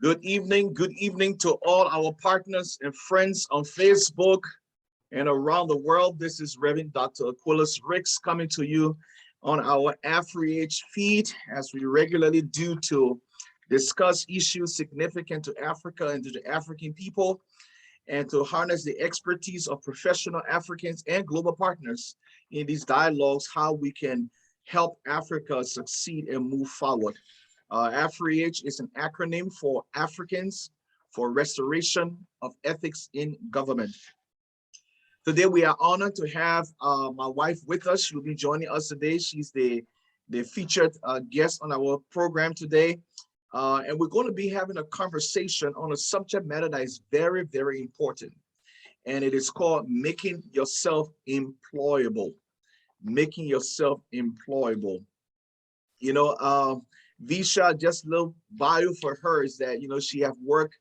Good evening to all our partners and friends on Facebook and around the world. This is Reverend Dr. Aquilus Ricks coming to you on our AfriH feed as we regularly do to discuss issues significant to Africa and to the African people and to harness the expertise of professional Africans and global partners in these dialogues, how we can help Africa succeed and move forward. AfriH is an acronym for Africans for Restoration of Ethics in Government. Today, we are honored to have my wife with us. She'll be joining us today. She's the featured guest on our program today. And we're going to be having a conversation on a subject matter that is very, very important. And it is called making yourself employable. Making yourself employable. You know, Vecia, just a little bio for her is that, you know, she have worked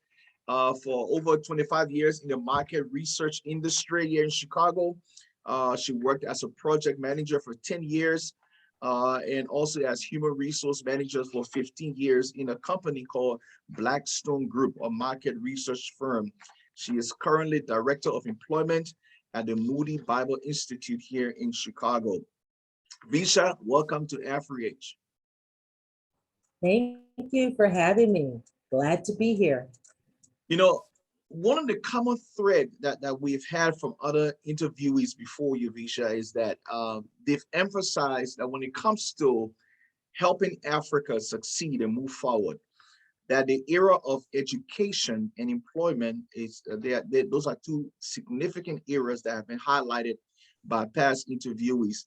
for over 25 years in the market research industry here in Chicago. She worked as a project manager for 10 years and also as human resource manager for 15 years in a company called Blackstone Group, a market research firm. She is currently Director of Employment at the Moody Bible Institute here in Chicago. Vecia, welcome to AfriH. Thank you for having me. Glad to be here. You know, one of the common thread that we've had from other interviewees before you, Vecia, is that they've emphasized that when it comes to helping Africa succeed and move forward, that the era of education and employment is those are two significant eras that have been highlighted by past interviewees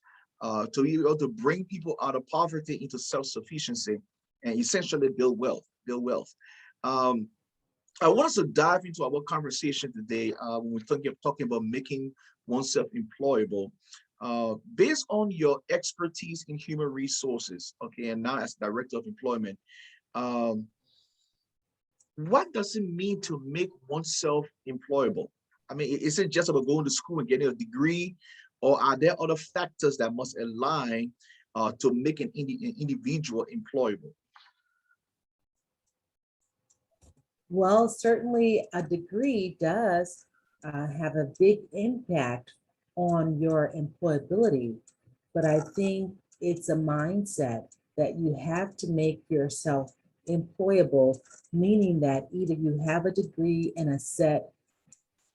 to be able to bring people out of poverty into self-sufficiency and essentially build wealth. I want us to dive into our conversation today when we're talking about making oneself employable. Based on your expertise in human resources, okay, and now as Director of Employment, what does it mean to make oneself employable? I mean, is it just about going to school and getting a degree, or are there other factors that must align to make an individual employable? Well, certainly a degree does have a big impact on your employability, but I think it's a mindset that you have to make yourself employable, meaning that either you have a degree in a set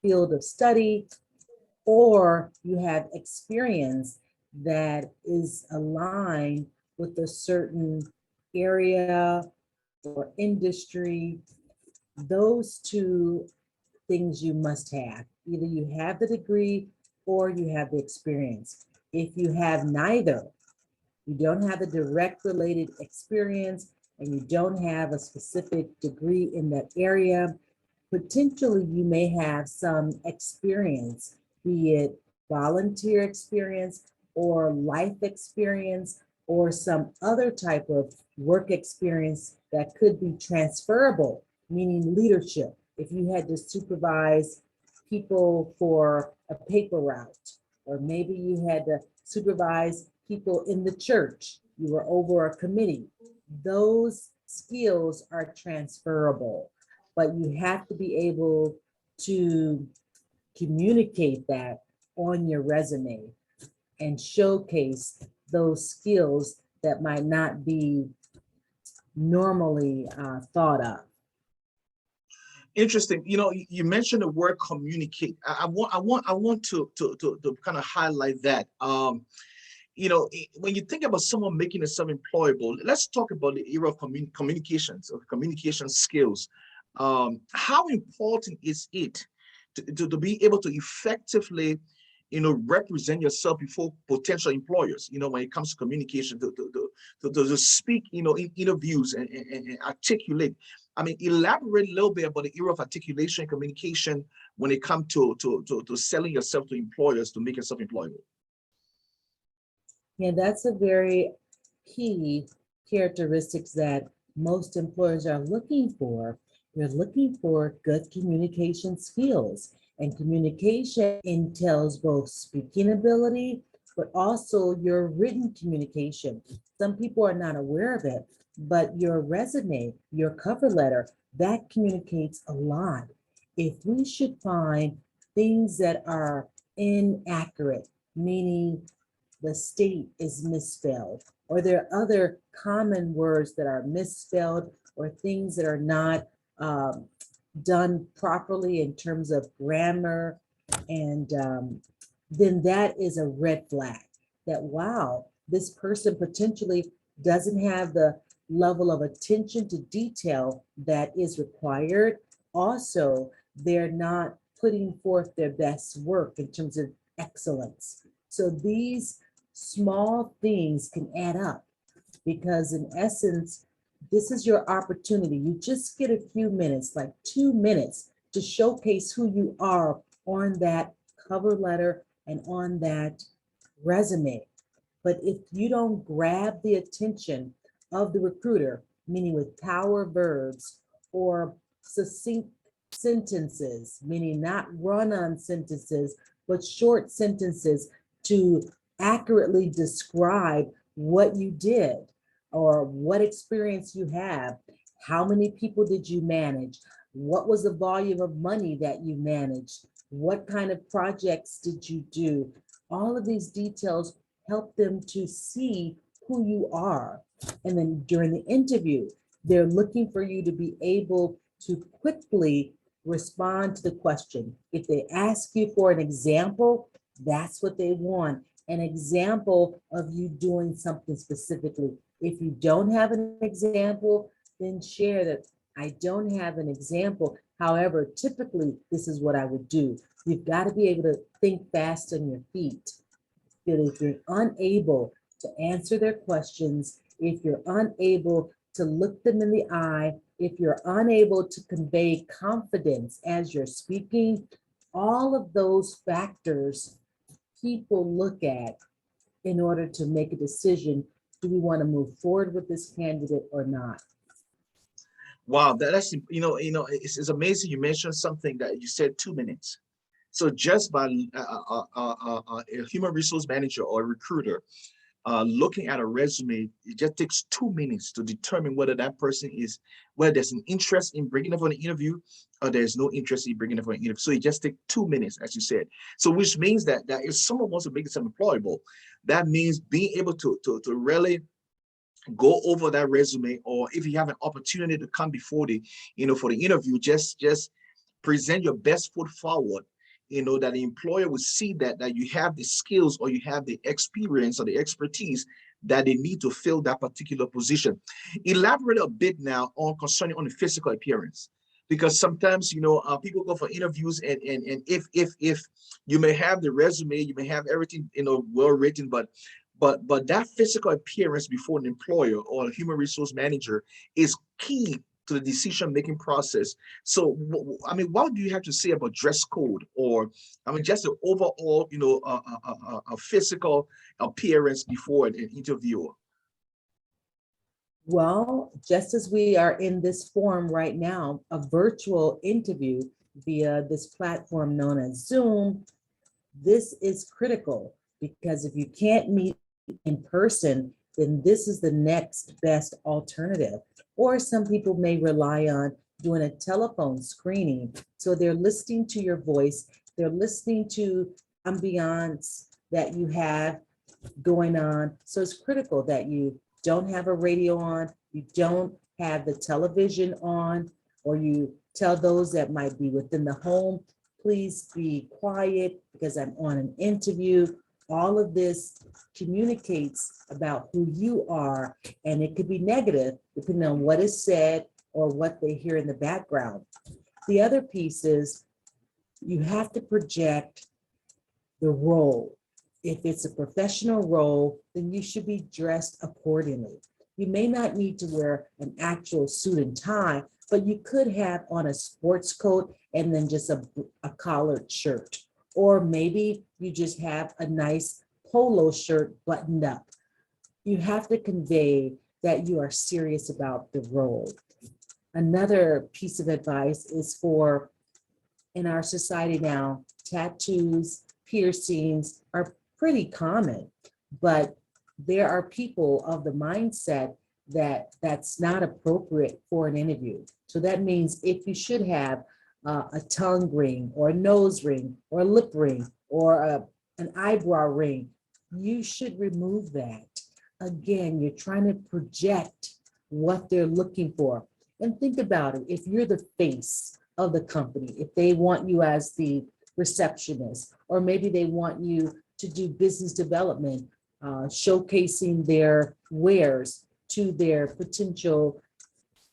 field of study or you have experience that is aligned with a certain area or industry. Those two things you must have. Either you have the degree or you have the experience. If you have neither, you don't have the direct related experience and you don't have a specific degree in that area, potentially you may have some experience, be it volunteer experience or life experience or some other type of work experience that could be transferable, meaning leadership. If you had to supervise people for a paper route, or maybe you had to supervise people in the church, you were over a committee, those skills are transferable, but you have to be able to communicate that on your resume and showcase those skills that might not be normally thought of. Interesting. You know, you mentioned the word communicate. I want to kind of highlight that. You know, when you think about someone making themselves employable, let's talk about the era of communications, of communication skills. How important is it to be able to effectively, you know, represent yourself before potential employers, you know, when it comes to communication, to speak, you know, in interviews and articulate. I mean, elaborate a little bit about the era of articulation and communication when it comes to selling yourself to employers to make yourself employable. Yeah, that's a very key characteristics that most employers are looking for. They're looking for good communication skills, and communication entails both speaking ability but also your written communication. Some people are not aware of it, but your resume, your cover letter, that communicates a lot. If we should find things that are inaccurate, meaning the state is misspelled, or there are other common words that are misspelled, or things that are not done properly in terms of grammar, and then that is a red flag that, wow, this person potentially doesn't have the level of attention to detail that is required. Also, they're not putting forth their best work in terms of excellence. So these small things can add up, because in essence, this is your opportunity. You just get a few minutes, like 2 minutes, to showcase who you are on that cover letter and on that resume. But if you don't grab the attention of the recruiter, meaning with power verbs or succinct sentences, meaning not run-on sentences, but short sentences to accurately describe what you did or what experience you have, how many people did you manage, what was the volume of money that you managed, what kind of projects did you do. All of these details help them to see who you are. And then during the interview, they're looking for you to be able to quickly respond to the question. If they ask you for an example, that's what they want, an example of you doing something specifically. If you don't have an example, then share that I don't have an example. However, typically, this is what I would do. You've got to be able to think fast on your feet. That if you're unable to answer their questions, if you're unable to look them in the eye, if you're unable to convey confidence as you're speaking, all of those factors people look at in order to make a decision. Do we want to move forward with this candidate or not? Wow, that's it's amazing. You mentioned something that you said 2 minutes. So just by a human resource manager or a recruiter looking at a resume, it just takes 2 minutes to determine whether that person is, whether there's an interest in bringing them for an interview or there's no interest in bringing them for an interview. So it just takes 2 minutes, as you said. So which means that if someone wants to make themselves employable, that means being able to really go over that resume, or if you have an opportunity to come before the, for the interview, just present your best foot forward, that the employer will see that you have the skills or you have the experience or the expertise that they need to fill that particular position. Elaborate a bit now on concerning on the physical appearance, because sometimes people go for interviews, and if you may have the resume, you may have everything well written, but that physical appearance before an employer or a human resource manager is key to the decision-making process. So, I mean, what do you have to say about dress code, or, I mean, just the overall, a physical appearance before an interviewer? Well, just as we are in this forum right now, a virtual interview via this platform known as Zoom, this is critical, because if you can't meet in person, then this is the next best alternative. Or some people may rely on doing a telephone screening. So they're listening to your voice, they're listening to ambiance that you have going on. So it's critical that you don't have a radio on, you don't have the television on, or you tell those that might be within the home, please be quiet because I'm on an interview. All of this communicates about who you are, and it could be negative depending on what is said or what they hear in the background. The other piece is you have to project the role. If it's a professional role, then you should be dressed accordingly. You may not need to wear an actual suit and tie, but you could have on a sports coat and then just a collared shirt. Or maybe you just have a nice polo shirt buttoned up. You have to convey that you are serious about the role. Another piece of advice is for, in our society now, tattoos, piercings are pretty common, but there are people of the mindset that that's not appropriate for an interview. So that means if you should have a tongue ring or a nose ring or a lip ring or an eyebrow ring, you should remove that. Again, you're trying to project what they're looking for. And think about it, if you're the face of the company, if they want you as the receptionist, or maybe they want you to do business development, showcasing their wares to their potential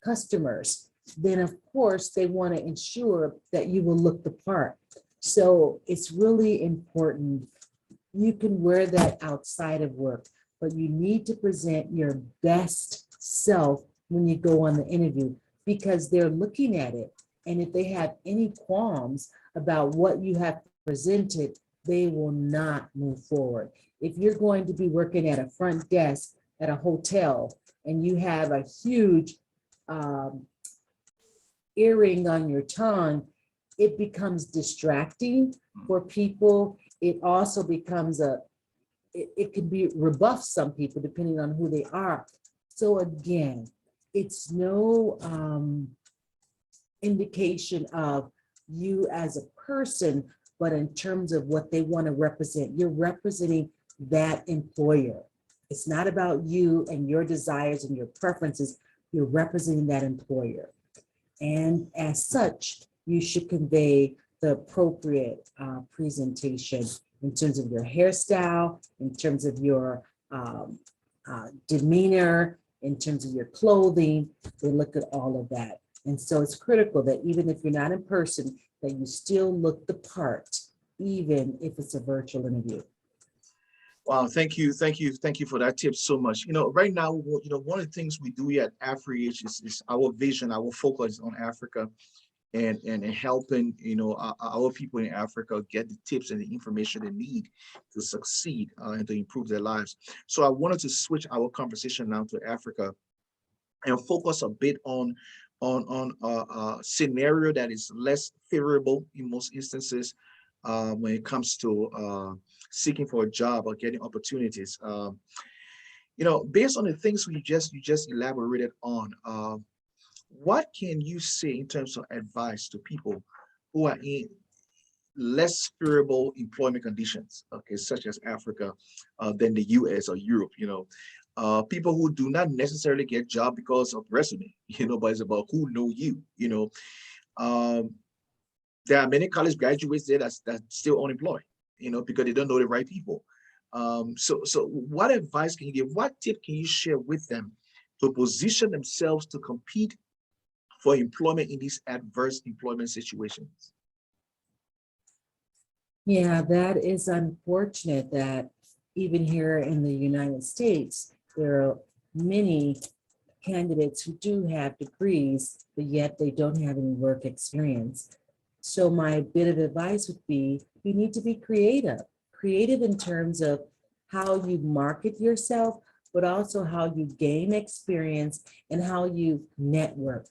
customers, then of course they want to ensure that you will look the part. So it's really important. You can wear that outside of work, but you need to present your best self when you go on the interview, because they're looking at it. And if they have any qualms about what you have presented, they will not move forward. If you're going to be working at a front desk at a hotel and you have a huge earring on your tongue, it becomes distracting for people. It also becomes it can be rebuff some people depending on who they are. So again, it's no indication of you as a person, but in terms of what they want to represent. You're representing that employer. It's not about you and your desires and your preferences. You're representing that employer. And as such, you should convey the appropriate presentation in terms of your hairstyle, in terms of your demeanor, in terms of your clothing. They look at all of that. And so it's critical that even if you're not in person, that you still look the part, even if it's a virtual interview. Wow, thank you for that tip so much. Right now, one of the things we do here at AfriH is our vision, our focus on Africa, and helping our people in Africa get the tips and the information they need to succeed and to improve their lives. So I wanted to switch our conversation now to Africa and focus a bit on a scenario that is less favorable in most instances when it comes to seeking for a job or getting opportunities. Based on the things you just elaborated on, what can you say in terms of advice to people who are in less favorable employment conditions, okay, such as Africa, than the US or Europe? People who do not necessarily get job because of resume, but it's about who know you. There are many college graduates there that's still unemployed, because they don't know the right people. So what advice can you give? What tip can you share with them to position themselves to compete for employment in these adverse employment situations? Yeah, that is unfortunate that even here in the United States, there are many candidates who do have degrees, but yet they don't have any work experience. So my bit of advice would be, you need to be creative in terms of how you market yourself, but also how you gain experience and how you network.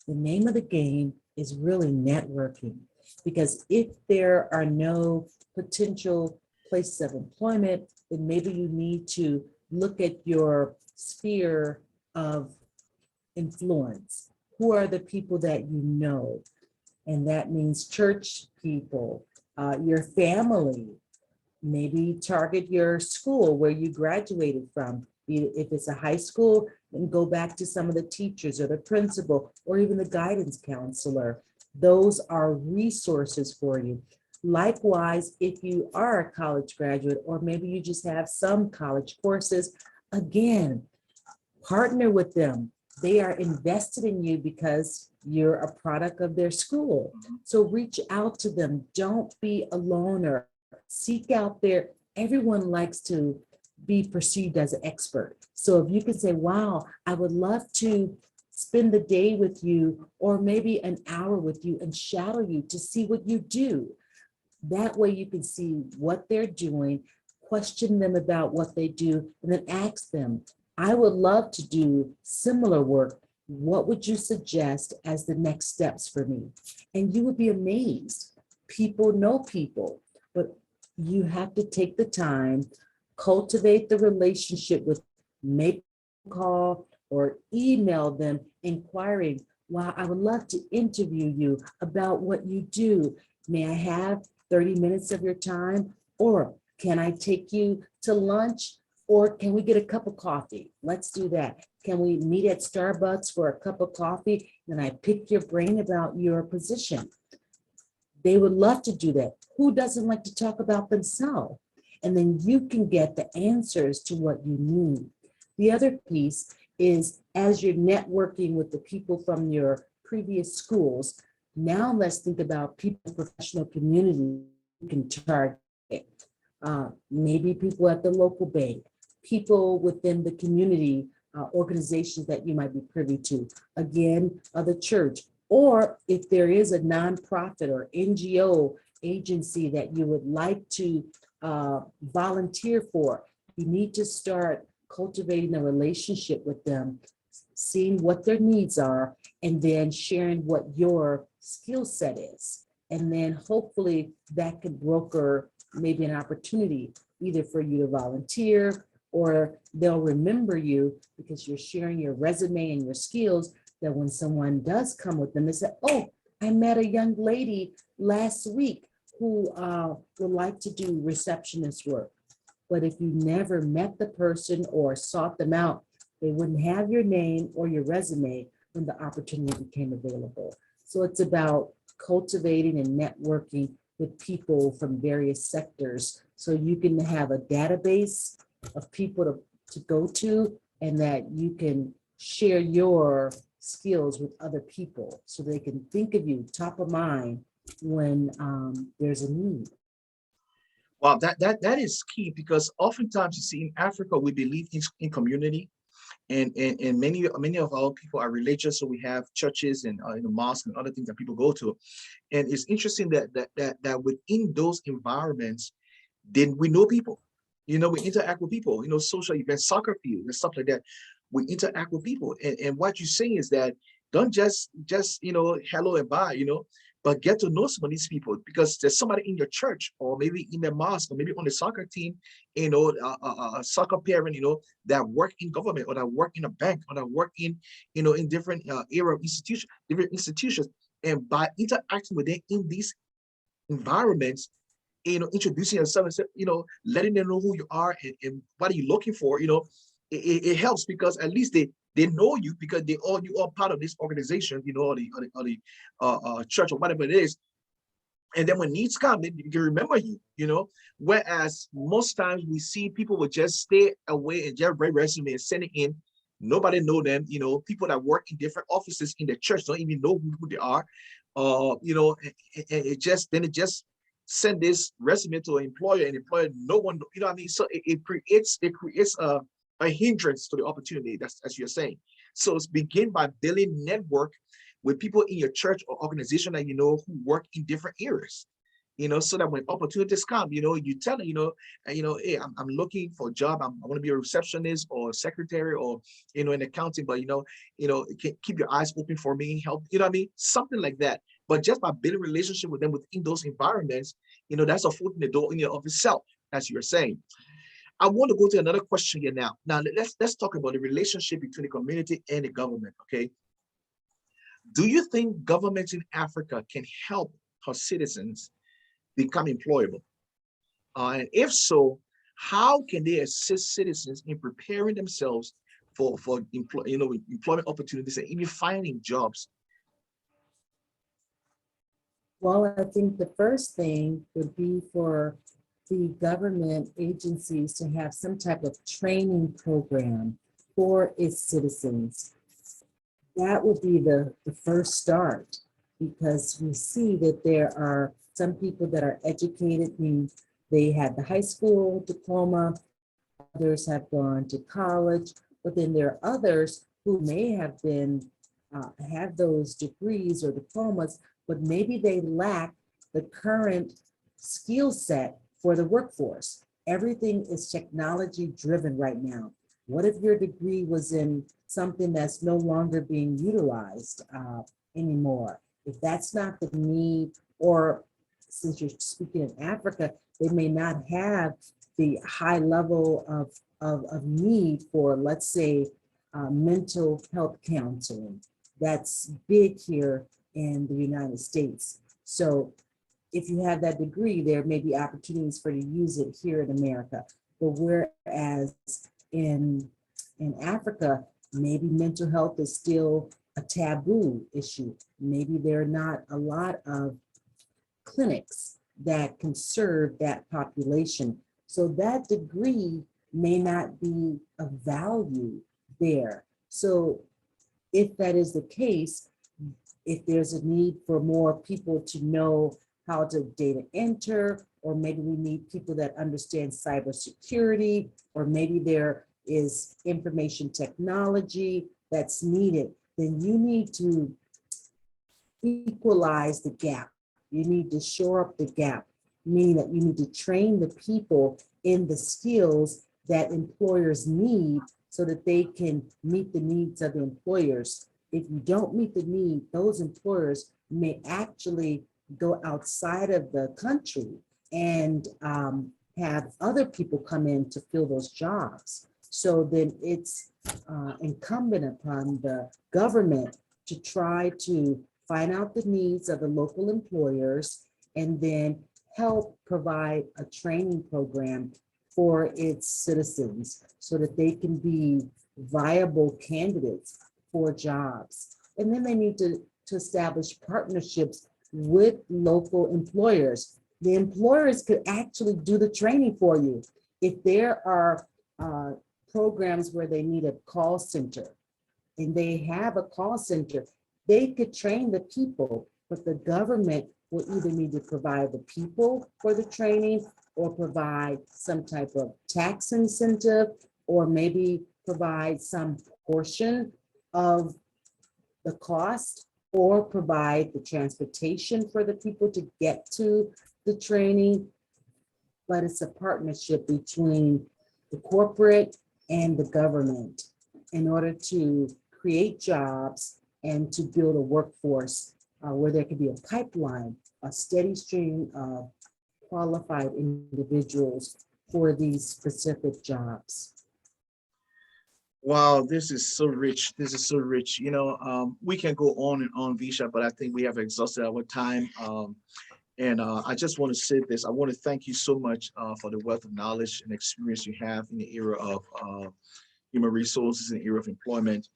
The name of the game is really networking, because if there are no potential places of employment, then maybe you need to look at your sphere of influence. Who are the people that you know? And that means church people, your family. Maybe target your school where you graduated from. If it's a high school, then go back to some of the teachers or the principal or even the guidance counselor. Those are resources for you. Likewise, if you are a college graduate, or maybe you just have some college courses, again, partner with them. They are invested in you because you're a product of their school. So reach out to them. Don't be a loner. Seek out there. Everyone likes to be perceived as an expert. So if you can say, wow, I would love to spend the day with you, or maybe an hour with you, and shadow you to see what you do. That way you can see what they're doing, question them about what they do, and then ask them, I would love to do similar work. What would you suggest as the next steps for me? And you would be amazed. People know people, but you have to take the time, cultivate the relationship with, make a call or email them inquiring, wow, I would love to interview you about what you do. May I have 30 minutes of your time? Or can I take you to lunch? Or can we get a cup of coffee? Let's do that. Can we meet at Starbucks for a cup of coffee? And I pick your brain about your position. They would love to do that. Who doesn't like to talk about themselves? And then you can get the answers to what you need. The other piece is as you're networking with the people from your previous schools, now let's think about people in the professional community you can target. Maybe people at the local bank, people within the community organizations that you might be privy to. Again, the church, or if there is a nonprofit or NGO agency that you would like to volunteer for, you need to start cultivating a relationship with them, seeing what their needs are, and then sharing what your skill set is. And then hopefully that could broker maybe an opportunity either for you to volunteer, or they'll remember you because you're sharing your resume and your skills, that when someone does come with them, they say, oh, I met a young lady last week who would like to do receptionist work. But if you never met the person or sought them out, they wouldn't have your name or your resume when the opportunity became available. So it's about cultivating and networking with people from various sectors so you can have a database of people to go to, and that you can share your skills with other people so they can think of you top of mind when there's a need. Well, that is key, because oftentimes you see in Africa, we believe in community, and many of our people are religious, so we have churches and mosques and other things that people go to. And it's interesting that within those environments, then we know people. We interact with people. Social events, soccer field, and stuff like that. We interact with people, and what you're saying is that don't just hello and bye, but get to know some of these people, because there's somebody in your church, or maybe in the mosque, or maybe on the soccer team, a soccer parent, that work in government, or that work in a bank, or that work in different area of different institutions. And by interacting with them in these environments, introducing yourself and letting them know who you are, and what are you looking for, it helps, because at least they know you, because you are part of this organization, or the church, or whatever it is. And then when needs come, they can remember you. Whereas most times we see people will just stay away and just write resume and send it in. Nobody know them. People that work in different offices in the church don't even know who they are. And it just send this resume to an employer, and employer, no one, what I mean? So it creates a hindrance to the opportunity, that's as you're saying. So it's begin by building network with people in your church or organization that who work in different areas, so that when opportunities come, you tell them, hey, I'm looking for a job. I want to be a receptionist or a secretary, or in accounting, but keep your eyes open for me, help, what I mean? Something like that. But just by building relationship with them within those environments, that's a foot in the door of itself, as you're saying. I want to go to another question here now. Now let's talk about the relationship between the community and the government. Okay. Do you think governments in Africa can help her citizens become employable? And if so, how can they assist citizens in preparing themselves for employment opportunities and even finding jobs? Well, I think the first thing would be for the government agencies to have some type of training program for its citizens. That would be the first start, because we see that there are some people that are educated, means they had the high school diploma, others have gone to college, but then there are others who may have been have those degrees or diplomas, but maybe they lack the current skill set for the workforce. Everything is technology driven right now. What if your degree was in something that's no longer being utilized anymore? If that's not the need, or since you're speaking in Africa, They may not have the high level of need for, let's say, mental health counseling. That's big here in the United States. So if you have that degree, there may be opportunities for you to use it here in America. But whereas in Africa, maybe mental health is still a taboo issue. Maybe there are not a lot of clinics that can serve that population. So that degree may not be of value there. So if that is the case, if there's a need for more people to know how to data enter, or maybe we need people that understand cybersecurity, or maybe there is information technology that's needed, then you need to equalize the gap. You need to shore up the gap, meaning that you need to train the people in the skills that employers need so that they can meet the needs of the employers. If you don't meet the need, those employers may actually go outside of the country and have other people come in to fill those jobs. So then it's incumbent upon the government to try to find out the needs of the local employers and then help provide a training program for its citizens so that they can be viable candidates for jobs. And then they need to establish partnerships with local employers. The employers could actually do the training for you. If there are programs where they need a call center and they have a call center, they could train the people, but the government will either need to provide the people for the training or provide some type of tax incentive, or maybe provide some portion of the cost, or provide the transportation for the people to get to the training. But it's a partnership between the corporate and the government in order to create jobs and to build a workforce where there could be a pipeline, a steady stream of qualified individuals for these specific jobs. Wow, this is so rich. This is so rich. We can go on and on, Vecia, but I think we have exhausted our time. And I just want to say this. I want to thank you so much for the wealth of knowledge and experience you have in the era of human resources, in the era of employment,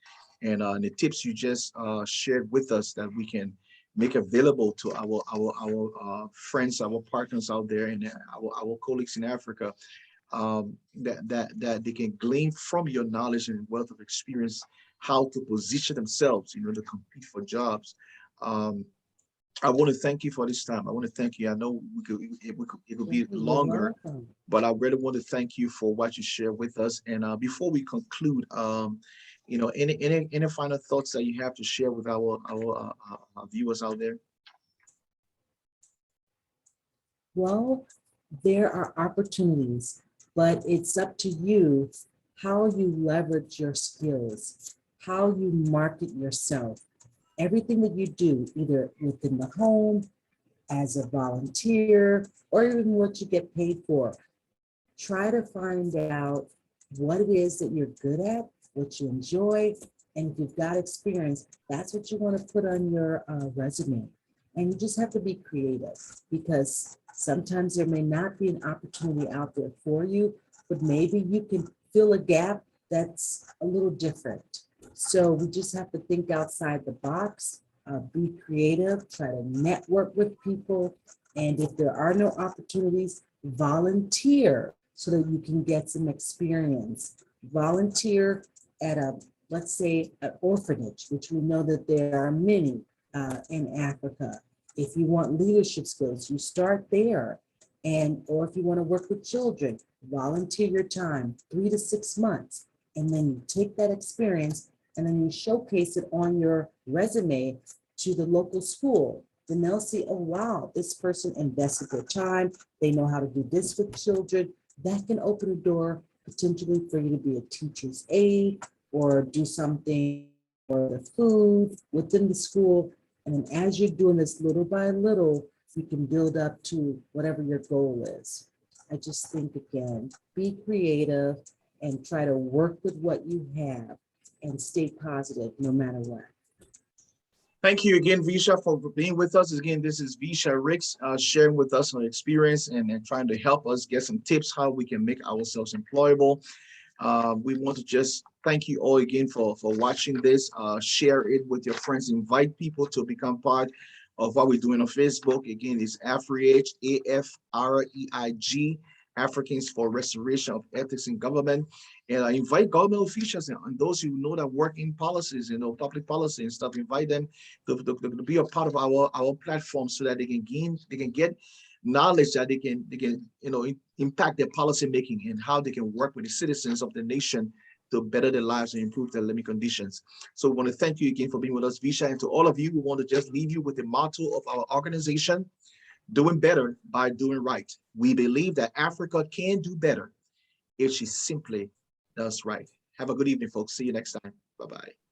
and the tips you just shared with us that we can make available to our friends, our partners out there, and our colleagues in Africa. That they can glean from your knowledge and wealth of experience how to position themselves, to compete for jobs. I want to thank you for this time. I want to thank you. I know it could be longer, but I really want to thank you for what you share with us. And before we conclude, any final thoughts that you have to share with our viewers out there? Well, there are opportunities, but it's up to you how you leverage your skills, how you market yourself. Everything that you do, either within the home, as a volunteer, or even what you get paid for, try to find out what it is that you're good at, what you enjoy, and if you've got experience, that's what you want to put on your resume. And you just have to be creative, because sometimes there may not be an opportunity out there for you, but maybe you can fill a gap that's a little different. So we just have to think outside the box, be creative, try to network with people. And if there are no opportunities, volunteer so that you can get some experience. Volunteer at let's say, an orphanage, which we know that there are many in Africa. If you want leadership skills, you start there. Or if you want to work with children, volunteer your time, 3 to 6 months. And then you take that experience and then you showcase it on your resume to the local school. Then they'll see, oh, wow, this person invested their time. They know how to do this with children. That can open a door potentially for you to be a teacher's aide or do something for the food within the school. And then as you're doing this little by little, you can build up to whatever your goal is. I just think again, be creative and try to work with what you have and stay positive no matter what. Thank you again, Vecia, for being with us. Again, this is Vecia Ricks sharing with us her experience and trying to help us get some tips how we can make ourselves employable. We want to just thank you all again for watching this. Share it with your friends. Invite people to become part of what we're doing on Facebook. Again, it's AFREIG, AFREIG, Africans for Restoration of Ethics in Government. And I invite government officials and those who know that work in policies, public policy and stuff, invite them to be a part of our platform so that they can get knowledge that they can impact their policy making and how they can work with the citizens of the nation to better their lives and improve their living conditions. So we want to thank you again for being with us, Vecia, and to all of you, we want to just leave you with the motto of our organization: doing better by doing right. We believe that Africa can do better if she simply does right. Have a good evening, folks. See you next time. Bye-bye.